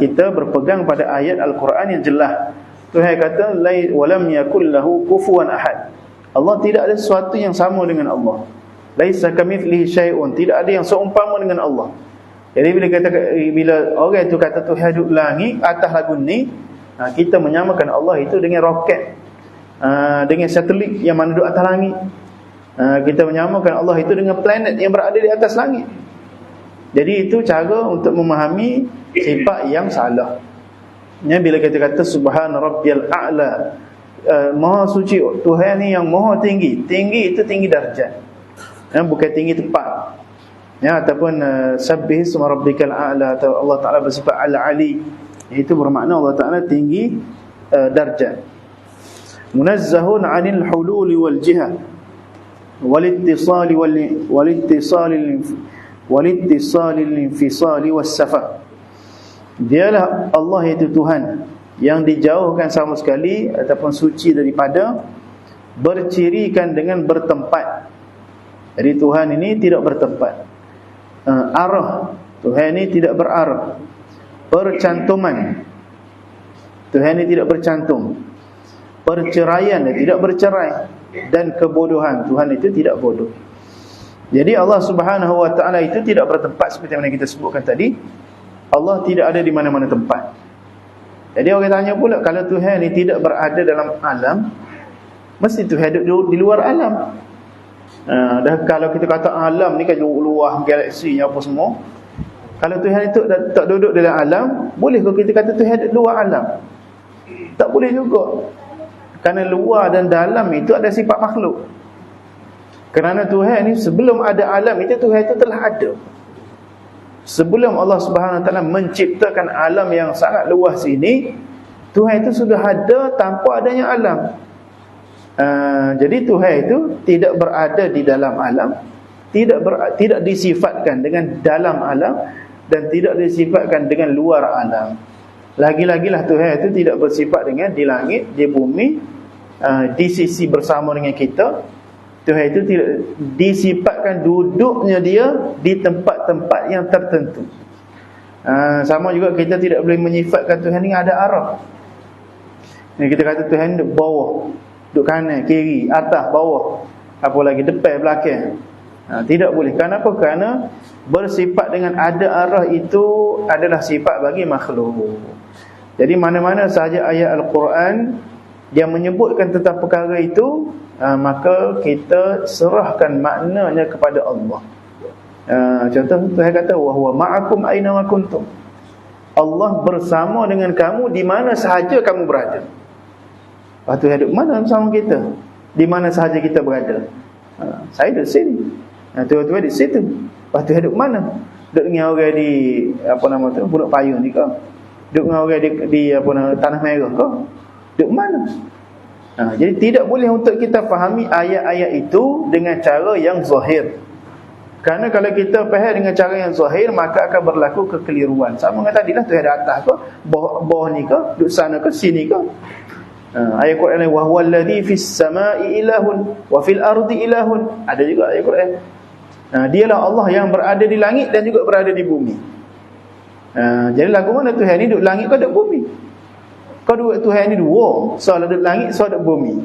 kita berpegang pada ayat Al-Quran yang jelas. Tuhan kata walam yakul lahu kufuwan ahad. Allah tidak ada sesuatu yang sama dengan Allah. Laisa kamitslihi syai'un, tidak ada yang seumpama dengan Allah. Jadi bila orang itu kata Tuhan duduk langit atas lagu ni, kita menyamakan Allah itu dengan roket, dengan satelit yang mana duduk atas langit. Kita menyamakan Allah itu dengan planet yang berada di atas langit. Jadi itu cara untuk memahami sifat yang salah. Bila kita kata Subhana rabbiyal a'la, maha suci Tuhan ni yang maha tinggi. Tinggi itu tinggi darjat, bukan tinggi tempat. Ataupun sabbih isma rabbikal a'la, atau Allah Ta'ala bersifat al-ali, itu bermakna Allah Ta'ala tinggi darjat. munazzahun 'anil hululi wal jihah wal ittisali wal infisali was safa. Dialah Allah, iaitu Tuhan yang dijauhkan sama sekali ataupun suci daripada bercirikan dengan bertempat. Jadi Tuhan ini tidak bertempat. Arah, Tuhan ini tidak berarah. Percantuman, Tuhan ini tidak bercantum. Perceraian, dia tidak bercerai. Dan kebodohan, Tuhan itu tidak bodoh. Jadi Allah Subhanahu wa ta'ala itu tidak bertempat seperti yang kita sebutkan tadi. Allah tidak ada di mana-mana tempat. Jadi orang tanya pula, kalau Tuhan ini tidak berada dalam alam, mesti Tuhan duduk di luar alam. Dah kalau kita kata alam ni kan luas, galaksi apa semua. Kalau Tuhan itu tak duduk dalam alam, boleh ke kita kata Tuhan duduk luar alam? Tak boleh juga. Kerana luar dan dalam itu ada sifat makhluk. Kerana Tuhan ni sebelum ada alam itu, Tuhan itu telah ada. Sebelum Allah Subhanahu Wa Taala menciptakan alam yang sangat luas ini, Tuhan itu sudah ada tanpa adanya alam. Jadi Tuhan itu tidak berada di dalam alam, tidak disifatkan dengan dalam alam, dan tidak disifatkan dengan luar alam. Lagi-lagilah Tuhan itu tidak bersifat dengan di langit, di bumi, di sisi bersama dengan kita. Tuhan itu tidak disifatkan duduknya dia di tempat-tempat yang tertentu. Sama juga kita tidak boleh menyifatkan Tuhan ini ada arah. Kita kata Tuhan duduk bawah, duduk kanan, kiri, atas, bawah, apa lagi depan, belakang. Tidak boleh. Kenapa? Kerana bersifat dengan ada arah itu adalah sifat bagi makhluk. Jadi mana-mana sahaja ayat Al-Quran yang menyebutkan tentang perkara itu, maka kita serahkan maknanya kepada Allah. Contoh Tuhan kata, wa huwa ma'akum aina ma kuntum. Allah bersama dengan kamu di mana sahaja kamu berada. Lepas tu hidup mana bersama kita? Di mana sahaja kita berada. Saya duduk sini, Tuhan-Tuhan di situ. Lepas tu hidup mana? Duduk dengan orang di apa nama tu, Pondok Payung ni ke? Duduk dengan orang di apa nama, Tanah Merah ke? Duduk mana? Jadi tidak boleh untuk kita fahami ayat-ayat itu dengan cara yang zahir. Kerana kalau kita faham dengan cara yang zahir, maka akan berlaku kekeliruan. Sama dengan tadilah Tuhan ada atas ke, bawah ni ke, duduk sana ke, sini ke. Ayat Quran ni, wa huwal ladzi fis samai ilahun wa fil ardi ilahun. Ada juga ayat Quran. Dialah Allah yang berada di langit dan juga berada di bumi. Jadi lagu mana Tuhan ni duduk langit ke duduk bumi? Kau duduk Tuhan ni dua, soal duduk langit, soal duduk bumi.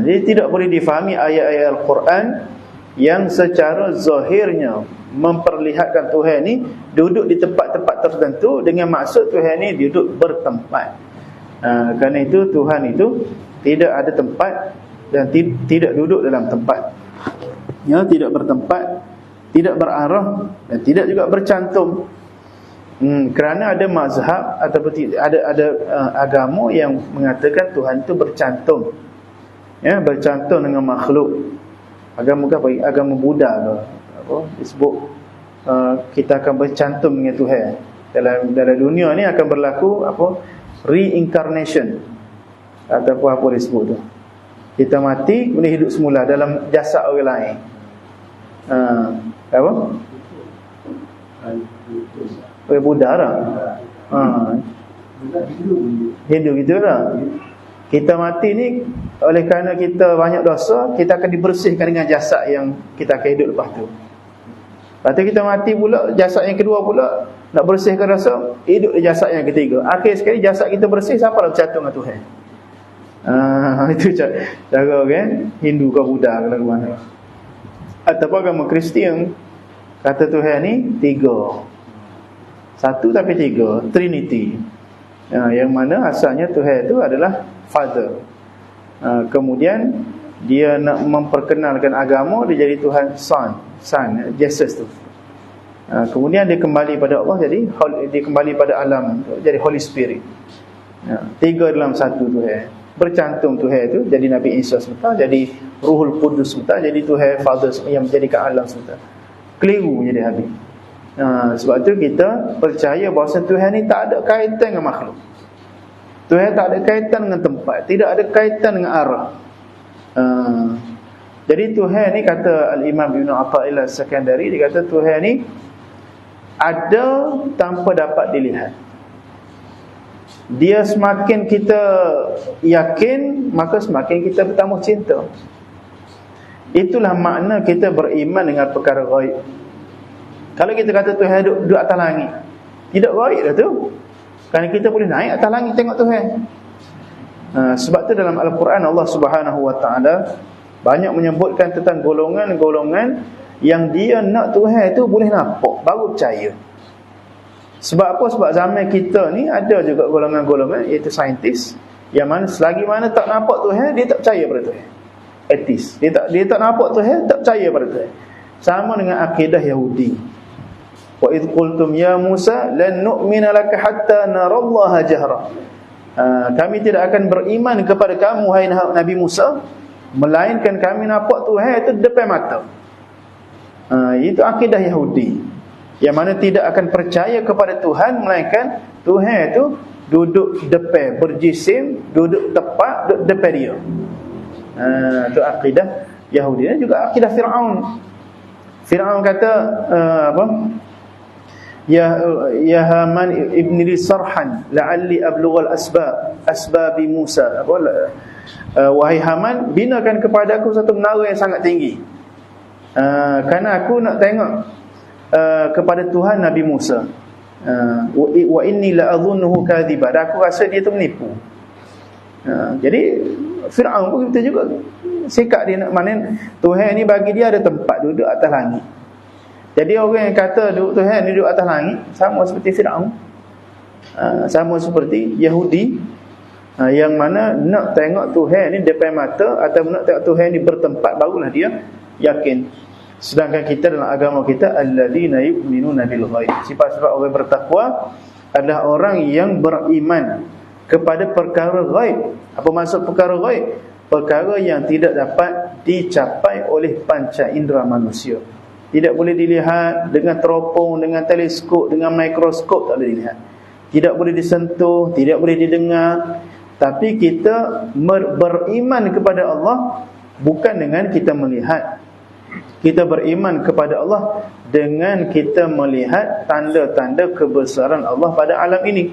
Jadi tidak boleh difahami ayat-ayat Al-Quran yang secara zahirnya memperlihatkan Tuhan ni duduk di tempat-tempat tertentu dengan maksud Tuhan ni duduk bertempat. Kerana itu Tuhan itu tidak ada tempat dan tidak duduk dalam tempat. Ya, tidak bertempat, tidak berarah dan tidak juga bercantum. Kerana ada mazhab ataupun ada agama yang mengatakan Tuhan itu bercantum. Ya, bercantum dengan makhluk. Agama apa? Agama Buddha ke apa disebut kita akan bercantum dengan Tuhan. Dalam dunia ni akan berlaku apa? Reincarnation ataupun apa disebut tu. Kita mati kemudian hidup semula dalam jasad orang lain. Apa? Buddha lah. Hindu gitu lah. Kita mati ni oleh kerana kita banyak dosa, kita akan dibersihkan dengan jasad yang kita akan hidup lepas tu. Lepas tu kita mati pula, jasad yang kedua pula nak bersihkan dosa, hidup di jasad yang ketiga. Akhir sekali jasad kita bersih, siapa nak bercantum dengan Tuhan? Itu cara orang Hindu ke Buddha ke lagu mana. Ataupun agama Kristian kata Tuhan ni tiga. Satu tapi tiga, Trinity. Yang mana asalnya Tuhan itu adalah Father. Kemudian dia nak memperkenalkan agama, dia jadi Tuhan Son, Jesus tu. Kemudian dia kembali pada Allah, jadi dia kembali pada alam, jadi Holy Spirit. Tiga dalam satu Tuhan. Bercantum Tuhan itu jadi Nabi Isa sebentar, jadi Ruhul Qudus sebentar, jadi Tuhan Father yang menjadikan alam sebentar. Keliru jadi habis. Sebab tu kita percaya bahawa Tuhan ni tak ada kaitan dengan makhluk. Tuhan tak ada kaitan dengan tempat, tidak ada kaitan dengan arah. Jadi Tuhan ni, kata Al-Imam Ibn Atha'illah As-Sakandari, dia kata Tuhan ni ada tanpa dapat dilihat. Dia semakin kita yakin, maka semakin kita bertambah cinta. Itulah makna kita beriman dengan perkara ghaib. Kalau kita kata Tuhan duduk atas langit, tidak ghaib dah tu. Kerana kita boleh naik atas langit tengok Tuhan. Sebab tu dalam Al-Quran Allah Subhanahu Wa Taala banyak menyebutkan tentang golongan-golongan yang dia nak Tuhan itu boleh nampak, baru percaya. Sebab apa? Sebab zaman kita ni ada juga golongan-golongan, iaitu saintis, yang mana selagi mana tak nampak Tuhan, dia tak percaya pada Tuhan. Etis, dia tak nampak Tuhan, tak percaya pada Tuhan. Sama dengan akidah Yahudi. Wa idh qultum ya Musa lan nu'mina laka hatta narallaha jahra. Kami tidak akan beriman kepada kamu hai Nabi Musa, melainkan kami nampak Tuhan itu depan mata. Itu akidah Yahudi, yang mana tidak akan percaya kepada Tuhan melainkan Tuhan itu duduk depan, berjisim, duduk tepat, duduk depan dia. Itu akidah Yahudi. Dan juga akidah Fir'aun. Fir'aun kata apa? Ya Haman ibni li sarhan la'alli ablughal asbabi Musa. Wahai Haman, binakan kepada aku satu menara yang sangat tinggi, kerana aku nak tengok kepada Tuhan Nabi Musa. Wa inni la'adhunnuhu kadhiba, dan aku rasa dia tu menipu. Jadi Fir'aun pun kita juga sikap dia nak, mana Tuhan ni bagi dia ada tempat duduk atas langit. Jadi orang yang kata Tuhan ni duduk atas langit sama seperti Fir'aun, sama seperti Yahudi, yang mana nak tengok Tuhan ni depan mata, atau nak tengok Tuhan ni bertempat, barulah dia yakin. Sedangkan kita dalam agama kita, alladzina yu'minuna bil ghaib, sifat-sifat orang bertakwa adalah orang yang beriman kepada perkara ghaib. Apa maksud perkara ghaib? Perkara yang tidak dapat dicapai oleh panca indera manusia. Tidak boleh dilihat dengan teropong, dengan teleskop, dengan mikroskop, tak boleh dilihat. Tidak boleh disentuh, tidak boleh didengar. Tapi kita beriman kepada Allah bukan dengan kita melihat. Kita beriman kepada Allah dengan kita melihat tanda-tanda kebesaran Allah pada alam ini.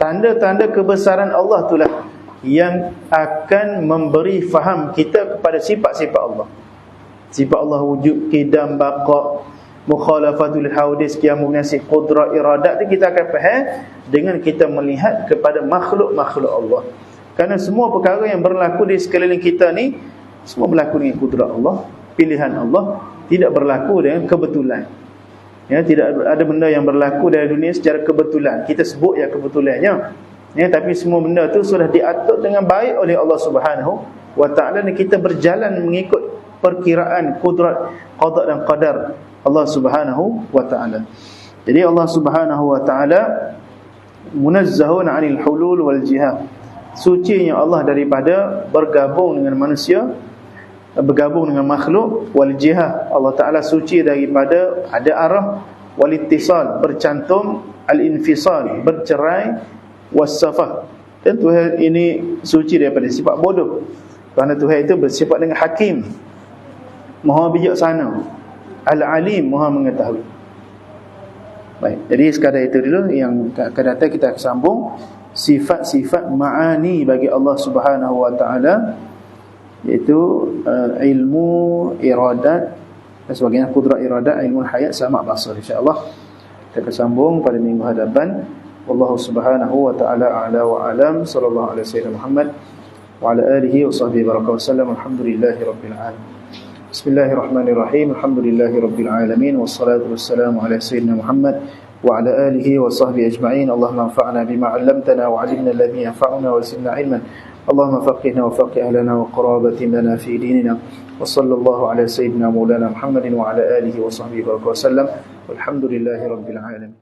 Tanda-tanda kebesaran Allah itulah yang akan memberi faham kita kepada sifat-sifat Allah. Sifat Allah wujud, qidam, baqa, mukhalafatul hawadis, qiyamul nasih, qudrah, iradat, kita akan faham dengan kita melihat kepada makhluk-makhluk Allah. Kerana semua perkara yang berlaku di sekeliling kita ni semua berlaku dengan kudrat Allah, pilihan Allah, tidak berlaku dengan kebetulan. Ya, tidak ada benda yang berlaku dalam dunia secara kebetulan. Kita sebut ya kebetulannya. Ya, tapi semua benda tu sudah diatur dengan baik oleh Allah Subhanahu Wa Taala, dan kita berjalan mengikut perkiraan kudrat, qada dan qadar Allah Subhanahu Wa Taala. Jadi Allah Subhanahu Wa Taala munazzahun 'anil hulul wal jihad. Sucinya Allah daripada bergabung dengan manusia, bergabung dengan makhluk. Wal jihad, Allah Taala suci daripada ada arah. Wal ittisal, bercantum. Al infisal, bercerai. Was safah, dan Tuhan ini suci daripada sifat bodoh, kerana Tuhan itu bersifat dengan hakim, maha bijaksana. Al-alim, maha mengetahui. Baik, jadi sekadar itu dulu. Yang akan datang kita akan sambung sifat-sifat ma'ani bagi Allah Subhanahu Wa Taala, iaitu ilmu, iradat dan sebagainya, kudrat, iradat, ilmu hayat, sama' basar. InsyaAllah kita akan sambung pada minggu hadapan. Wallahu Subhanahu Wa Taala a'la wa alam. Sallallahu alaihi wasallam Muhammad wa ala alihi wa sahbihi baraka wasallam. Alhamdulillahi rabbil alamin. Bismillahirrahmanirrahim. Alhamdulillahi rabbil alamin, wassalatu wassalamu ala sayyidina Muhammad wa ala alihi wa sahbihi ajma'in. Allahumma anfa'na bima 'allamtana wa 'allimna alladhi yanfa'una wa zidna 'ilman. Allahumma faqihna wa faqih ahlana wa qarabatina fi dinina. Wa sallallahu ala sayyidina maulana Muhammadin wa ala alihi wa sahbihi baraka wasallam. Walhamdulillahi rabbil alamin.